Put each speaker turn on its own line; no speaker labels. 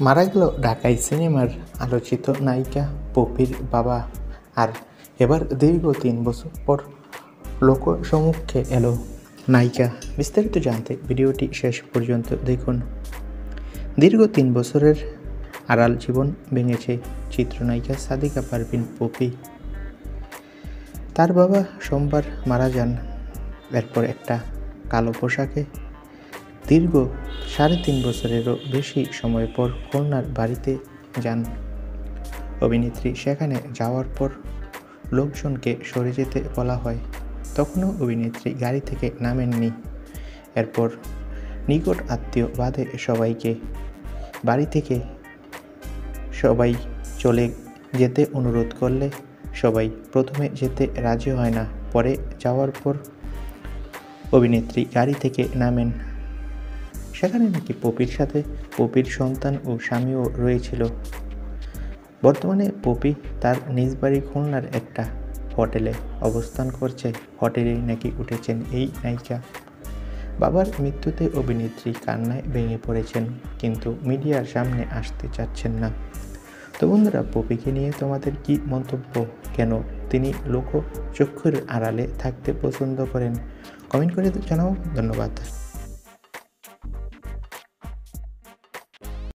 মারা গেল ঢাকাই সিনেমার আলোচিত নায়িকা পপির বাবা। আর এবার দীর্ঘ ৩ বছর পর লোকসমক্ষে এলো নায়িকা। বিস্তারিত জানতে ভিডিওটি শেষ পর্যন্ত দেখুন। দীর্ঘ ৩ বছরের আড়াল জীবন ভেঙেছে চিত্রনায়িকা সাদিকা পারভিন পপি। তার বাবা সোমবার মারা যান। এরপর একটা কালো পোশাকে দীর্ঘ ৩.৫ বছরেরও বেশি সময় পর খুলনার বাড়িতে যান অভিনেত্রী। সেখানে যাওয়ার পর লোকজনকে সরে যেতে বলা হয়। তখনও অভিনেত্রী গাড়ি থেকে নামেননি। এরপর নিকট আত্মীয় বাদে সবাইকে বাড়ি থেকে সবাই চলে যেতে অনুরোধ করলে সবাই প্রথমে যেতে রাজি হয় না। পরে যাওয়ার পর অভিনেত্রী গাড়ি থেকে নামেন। সেখানে নাকি পপির সাথে পপির সন্তান ও স্বামীও রয়েছিল। বর্তমানে পপি তার নিজ বাড়ি খুলনার একটা হোটেলে অবস্থান করছে। হোটেলেই নাকি উঠেছেন এই নায়িকা। বাবার মৃত্যুতে অভিনেত্রী কান্নায় ভেঙে পড়েছেন, কিন্তু মিডিয়ার সামনে আসতে চাচ্ছেন না। তো বন্ধুরা, পপিকে নিয়ে তোমাদের কি মন্তব্য? কেন তিনি লোকচক্ষুর আড়ালে থাকতে পছন্দ করেন? কমেন্ট করে জানাও। ধন্যবাদ।